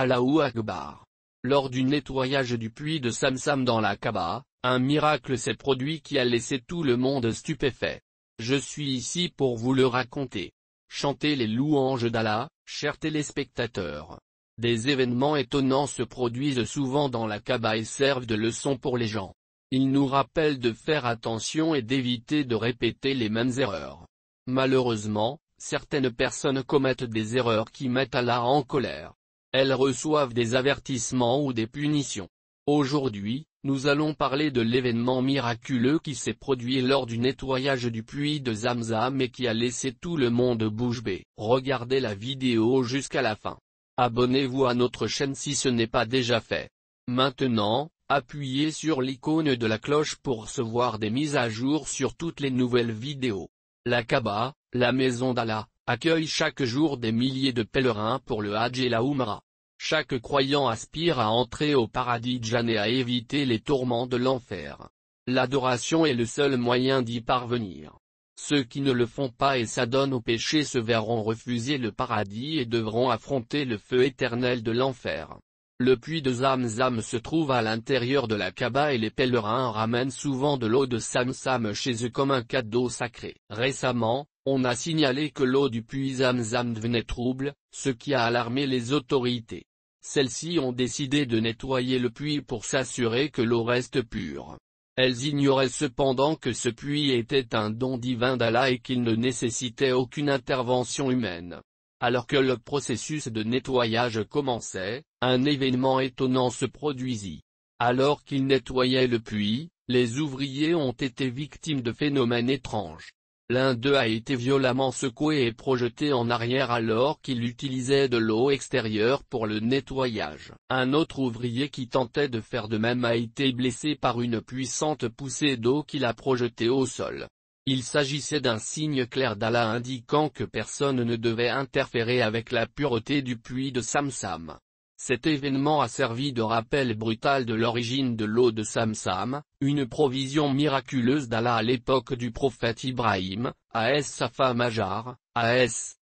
Allahu Akbar. Lors du nettoyage du puits de Zamzam dans la Kaaba, un miracle s'est produit qui a laissé tout le monde stupéfait. Je suis ici pour vous le raconter. Chantez les louanges d'Allah, chers téléspectateurs. Des événements étonnants se produisent souvent dans la Kaaba et servent de leçon pour les gens. Ils nous rappellent de faire attention et d'éviter de répéter les mêmes erreurs. Malheureusement, certaines personnes commettent des erreurs qui mettent Allah en colère. Elles reçoivent des avertissements ou des punitions. Aujourd'hui, nous allons parler de l'événement miraculeux qui s'est produit lors du nettoyage du puits de Zamzam et qui a laissé tout le monde bouche bée. Regardez la vidéo jusqu'à la fin. Abonnez-vous à notre chaîne si ce n'est pas déjà fait. Maintenant, appuyez sur l'icône de la cloche pour recevoir des mises à jour sur toutes les nouvelles vidéos. La Kaaba, la maison d'Allah, accueille chaque jour des milliers de pèlerins pour le Hajj et la Umrah. Chaque croyant aspire à entrer au paradis Jannah et à éviter les tourments de l'enfer. L'adoration est le seul moyen d'y parvenir. Ceux qui ne le font pas et s'adonnent au péché se verront refuser le paradis et devront affronter le feu éternel de l'enfer. Le puits de Zamzam se trouve à l'intérieur de la Kaaba et les pèlerins ramènent souvent de l'eau de Zamzam chez eux comme un cadeau sacré. Récemment, on a signalé que l'eau du puits Zamzam devenait trouble, ce qui a alarmé les autorités. Celles-ci ont décidé de nettoyer le puits pour s'assurer que l'eau reste pure. Elles ignoraient cependant que ce puits était un don divin d'Allah et qu'il ne nécessitait aucune intervention humaine. Alors que le processus de nettoyage commençait, un événement étonnant se produisit. Alors qu'ils nettoyaient le puits, les ouvriers ont été victimes de phénomènes étranges. L'un d'eux a été violemment secoué et projeté en arrière alors qu'il utilisait de l'eau extérieure pour le nettoyage. Un autre ouvrier qui tentait de faire de même a été blessé par une puissante poussée d'eau qui l'a projeté au sol. Il s'agissait d'un signe clair d'Allah indiquant que personne ne devait interférer avec la pureté du puits de Zamzam. Cet événement a servi de rappel brutal de l'origine de l'eau de Zamzam, une provision miraculeuse d'Allah à l'époque du prophète Ibrahim, sa femme Hajar,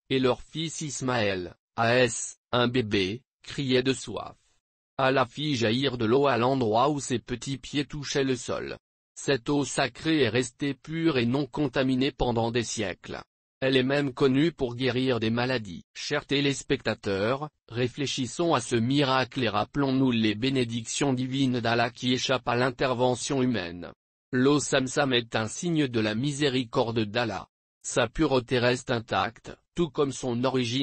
et leur fils Ismaël, un bébé, criait de soif. Allah fit jaillir de l'eau à l'endroit où ses petits pieds touchaient le sol. Cette eau sacrée est restée pure et non contaminée pendant des siècles. Elle est même connue pour guérir des maladies. Chers téléspectateurs, réfléchissons à ce miracle et rappelons-nous les bénédictions divines d'Allah qui échappent à l'intervention humaine. L'eau Zamzam est un signe de la miséricorde d'Allah. Sa pureté reste intacte, tout comme son origine.